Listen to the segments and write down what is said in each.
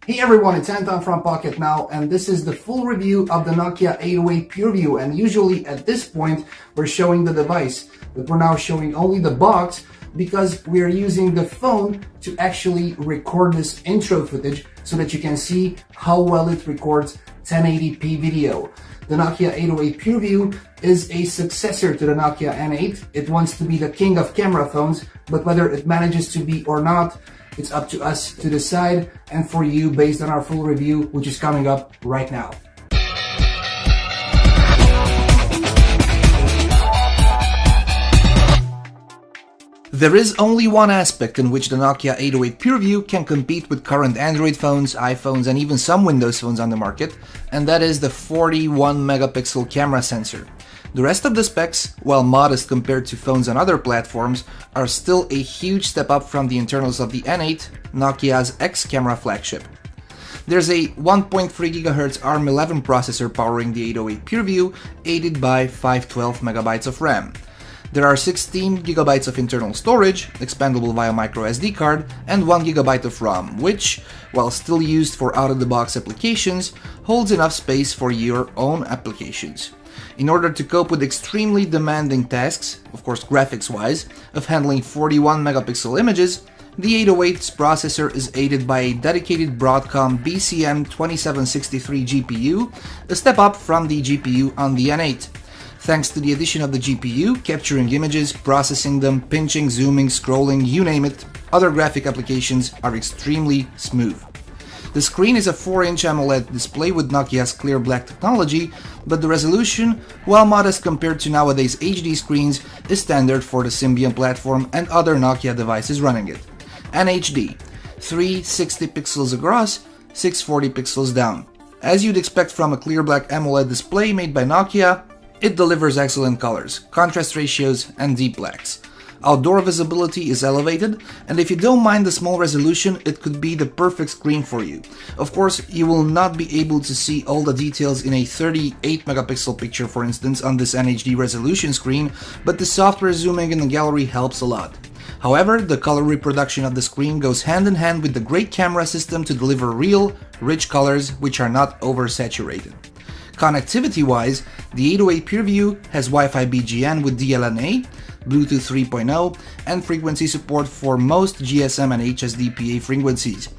Hey everyone, it's Anton from Pocket Now, and this is the full review of the Nokia 808 PureView. And usually at this point, we're showing the device, but we're now showing only the box because we're using the phone to actually record this intro footage so that you can see how well it records 1080p video. The Nokia 808 PureView is a successor to the Nokia N8. It wants to be the king of camera phones, but whether it manages to be or not, it's up to us to decide and for you based on our full review, which is coming up right now. There is only one aspect in which the Nokia 808 PureView can compete with current Android phones, iPhones, and even some Windows phones on the market, and that is the 41 megapixel camera sensor. The rest of the specs, while modest compared to phones on other platforms, are still a huge step up from the internals of the N8, Nokia's X-camera flagship. There's a 1.3 GHz ARM11 processor powering the 808 PureView, aided by 512 MB of RAM. There are 16 GB of internal storage, expandable via microSD card, and 1 GB of ROM, which, while still used for out-of-the-box applications, holds enough space for your own applications. In order to cope with extremely demanding tasks, of course graphics-wise, of handling 41 megapixel images, the 808's processor is aided by a dedicated Broadcom BCM2763 GPU, a step up from the GPU on the N8. Thanks to the addition of the GPU, capturing images, processing them, pinching, zooming, scrolling, you name it, other graphic applications are extremely smooth. The screen is a 4-inch AMOLED display with Nokia's clear black technology, but the resolution, while modest compared to nowadays HD screens, is standard for the Symbian platform and other Nokia devices running it. NHD, 360 pixels across, 640 pixels down. As you'd expect from a clear black AMOLED display made by Nokia, it delivers excellent colors, contrast ratios, and deep blacks. Outdoor visibility is elevated, and if you don't mind the small resolution, it could be the perfect screen for you. Of course, you will not be able to see all the details in a 38 megapixel picture, for instance, on this NHD resolution screen, but the software zooming in the gallery helps a lot. However, the color reproduction of the screen goes hand in hand with the great camera system to deliver real, rich colors which are not oversaturated. Connectivity-wise, the 808 PureView has Wi-Fi BGN with DLNA, Bluetooth 3.0, and frequency support for most GSM and HSDPA frequencies.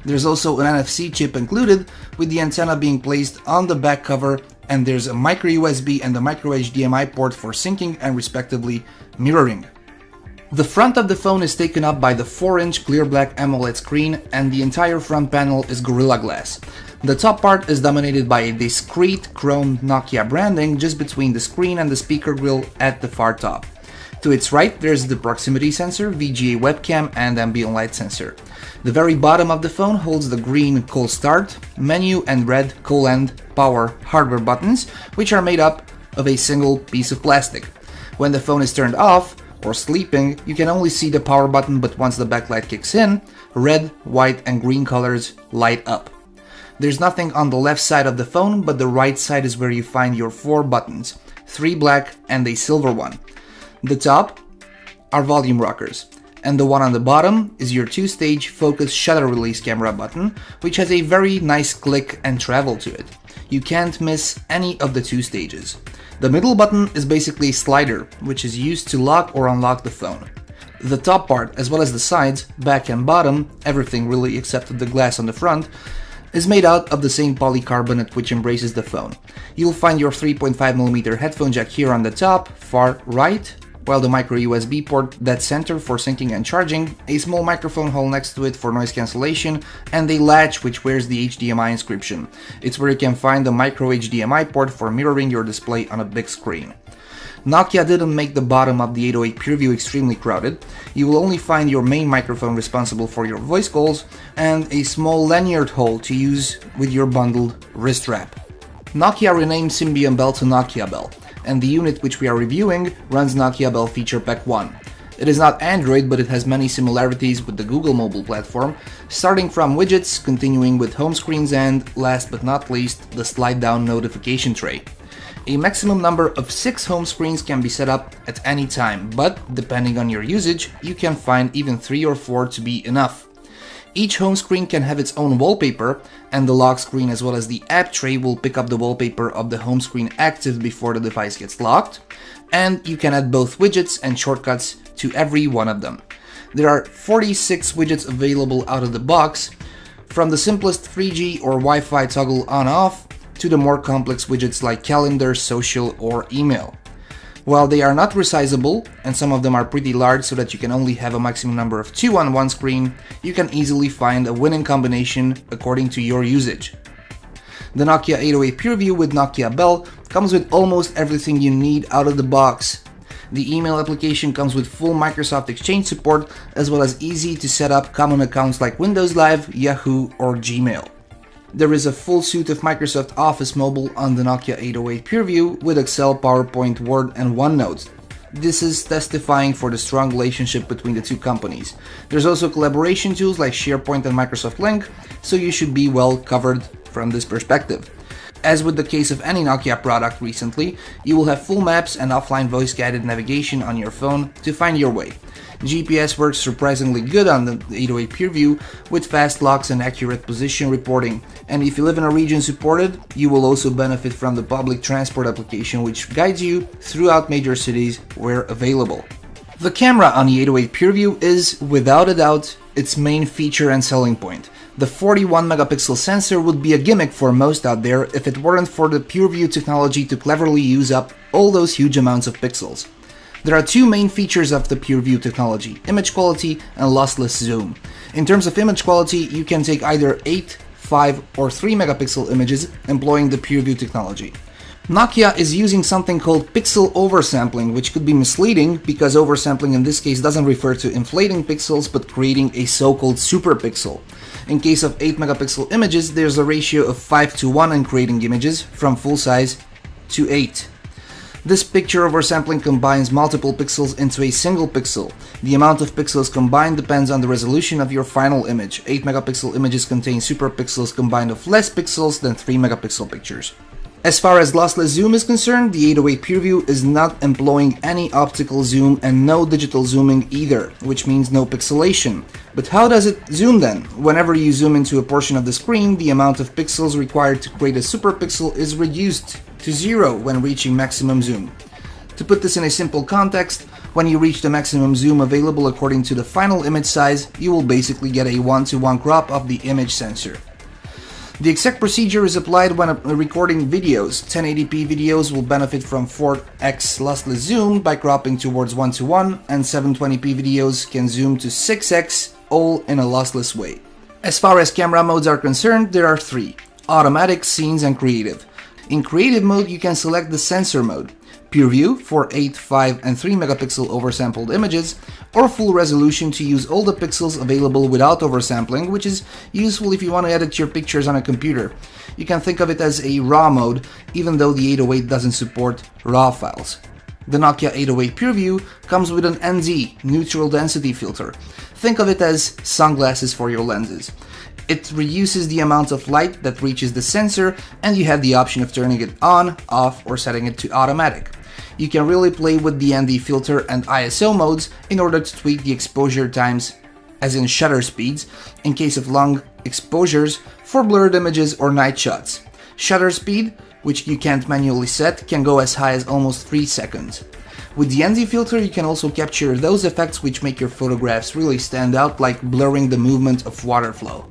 There's also an NFC chip included, with the antenna being placed on the back cover, and there's a micro USB and a micro HDMI port for syncing and respectively mirroring. The front of the phone is taken up by the 4-inch clear black AMOLED screen, and the entire front panel is Gorilla Glass. The top part is dominated by a discrete chrome Nokia branding just between the screen and the speaker grill at the far top. To its right, there's the proximity sensor, VGA webcam, and ambient light sensor. The very bottom of the phone holds the green Call Start, menu, and red Call End power hardware buttons, which are made up of a single piece of plastic. When the phone is turned off, or sleeping, you can only see the power button, but once the backlight kicks in, red, white, and green colors light up. There's nothing on the left side of the phone, but the right side is where you find your 4 buttons, 3 black and a silver one. The top are volume rockers, and the one on the bottom is your 2-stage focus shutter release camera button, which has a very nice click and travel to it. You can't miss any of the 2 stages. The middle button is basically a slider, which is used to lock or unlock the phone. The top part, as well as the sides, back and bottom, everything really except the glass on the front, is made out of the same polycarbonate which embraces the phone. You'll find your 3.5mm headphone jack here on the top, far right, while the micro USB port dead center for syncing and charging, a small microphone hole next to it for noise cancellation, and a latch which wears the HDMI inscription. It's where you can find the micro HDMI port for mirroring your display on a big screen. Nokia didn't make the bottom of the 808 PureView extremely crowded. You will only find your main microphone responsible for your voice calls, and a small lanyard hole to use with your bundled wrist wrap. Nokia renamed Symbian Bell to Nokia Bell, and the unit which we are reviewing runs Nokia Bell Feature Pack 1. It is not Android, but it has many similarities with the Google mobile platform, starting from widgets, continuing with home screens, and, last but not least, the slide-down notification tray. A maximum number of 6 home screens can be set up at any time, but depending on your usage, you can find even 3 or 4 to be enough. Each home screen can have its own wallpaper, and the lock screen as well as the app tray will pick up the wallpaper of the home screen active before the device gets locked, and you can add both widgets and shortcuts to every one of them. There are 46 widgets available out of the box, from the simplest 3G or Wi-Fi toggle on-off to the more complex widgets like calendar, social, or email. While they are not resizable, and some of them are pretty large so that you can only have a maximum number of 2 on one screen, you can easily find a winning combination according to your usage. The Nokia 808 PureView with Nokia Bell comes with almost everything you need out of the box. The email application comes with full Microsoft Exchange support, as well as easy to set up common accounts like Windows Live, Yahoo, or Gmail. There is a full suite of Microsoft Office Mobile on the Nokia 808 PureView with Excel, PowerPoint, Word, and OneNote. This is testifying for the strong relationship between the two companies. There's also collaboration tools like SharePoint and Microsoft Lync, so you should be well covered from this perspective. As with the case of any Nokia product recently, you will have full maps and offline voice-guided navigation on your phone to find your way. GPS works surprisingly good on the 808 PureView with fast locks and accurate position reporting, and if you live in a region supported, you will also benefit from the public transport application which guides you throughout major cities where available. The camera on the 808 PureView is, without a doubt, its main feature and selling point. The 41 megapixel sensor would be a gimmick for most out there if it weren't for the PureView technology to cleverly use up all those huge amounts of pixels. There are two main features of the PureView technology: image quality and lossless zoom. In terms of image quality, you can take either 8, 5 or 3 megapixel images employing the PureView technology. Nokia is using something called pixel oversampling, which could be misleading because oversampling in this case doesn't refer to inflating pixels but creating a so-called superpixel. In case of 8 megapixel images, there's a ratio of 5:1 in creating images from full size to 8. This picture oversampling combines multiple pixels into a single pixel. The amount of pixels combined depends on the resolution of your final image. 8 megapixel images contain superpixels combined of less pixels than 3 megapixel pictures. As far as lossless zoom is concerned, the 808 PureView is not employing any optical zoom and no digital zooming either, which means no pixelation. But how does it zoom then? Whenever you zoom into a portion of the screen, the amount of pixels required to create a superpixel is reduced to 0 when reaching maximum zoom. To put this in a simple context, when you reach the maximum zoom available according to the final image size, you will basically get a 1:1 crop of the image sensor. The exact procedure is applied when recording videos. 1080p videos will benefit from 4x lossless zoom by cropping towards 1:1, and 720p videos can zoom to 6x, all in a lossless way. As far as camera modes are concerned, there are 3: automatic, scenes, and creative. In creative mode, you can select the sensor mode, PureView for 8, 5, and 3 megapixel oversampled images, or full resolution to use all the pixels available without oversampling, which is useful if you want to edit your pictures on a computer. You can think of it as a RAW mode, even though the 808 doesn't support RAW files. The Nokia 808 PureView comes with an ND, neutral density filter. Think of it as sunglasses for your lenses. It reduces the amount of light that reaches the sensor, and you have the option of turning it on, off, or setting it to automatic. You can really play with the ND filter and ISO modes in order to tweak the exposure times, as in shutter speeds, in case of long exposures for blurred images or night shots. Shutter speed, which you can't manually set, can go as high as almost 3 seconds. With the ND filter, you can also capture those effects which make your photographs really stand out, like blurring the movement of water flow.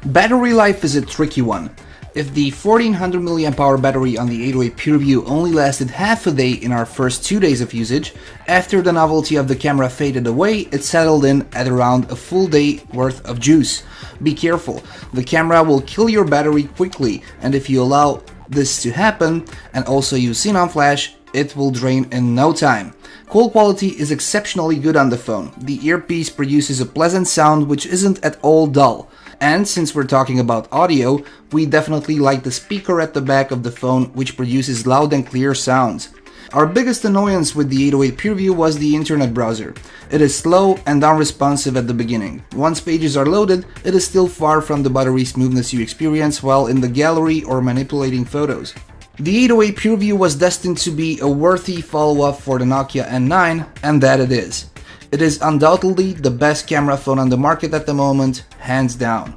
Battery life is a tricky one. If the 1400 mAh battery on the 808 PureView only lasted half a day in our first 2 days of usage, after the novelty of the camera faded away, it settled in at around a full day worth of juice. Be careful, the camera will kill your battery quickly, and if you allow this to happen and also use xenon flash, it will drain in no time. Call quality is exceptionally good on the phone. The earpiece produces a pleasant sound which isn't at all dull. And since we're talking about audio, we definitely like the speaker at the back of the phone, which produces loud and clear sounds. Our biggest annoyance with the 808 PureView was the internet browser. It is slow and unresponsive at the beginning. Once pages are loaded, it is still far from the buttery smoothness you experience while in the gallery or manipulating photos. The 808 PureView was destined to be a worthy follow-up for the Nokia N9, and that it is. it is undoubtedly the best camera phone on the market at the moment, hands down.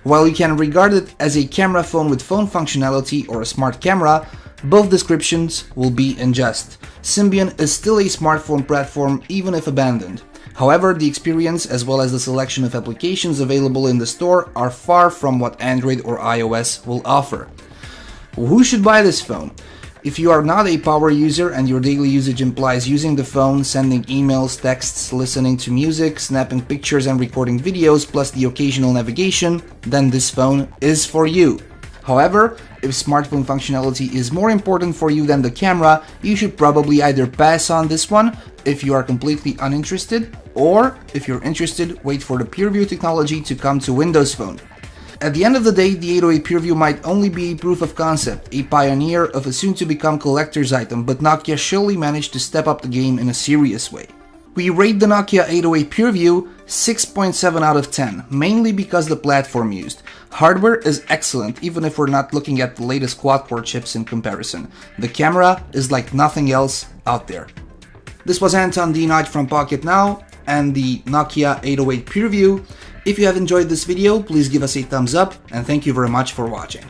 While you can regard it as a camera phone with phone functionality or a smart camera, both descriptions will be unjust. Symbian is still a smartphone platform even if abandoned. However, the experience as well as the selection of applications available in the store are far from what Android or iOS will offer. Who should buy this phone? If you are not a power user and your daily usage implies using the phone, sending emails, texts, listening to music, snapping pictures and recording videos, plus the occasional navigation, then this phone is for you. However, if smartphone functionality is more important for you than the camera, you should probably either pass on this one if you are completely uninterested, or if you're interested, wait for the PureView technology to come to Windows Phone. At the end of the day, the 808 PureView might only be a proof of concept, a pioneer of a soon-to-become collector's item, but Nokia surely managed to step up the game in a serious way. We rate the Nokia 808 PureView 6.7 out of 10, mainly because the platform used. Hardware is excellent, even if we're not looking at the latest quad-core chips in comparison. The camera is like nothing else out there. This was Anton D. Knight from Pocket Now and the Nokia 808 PureView. If you have enjoyed this video, please give us a thumbs up and thank you very much for watching.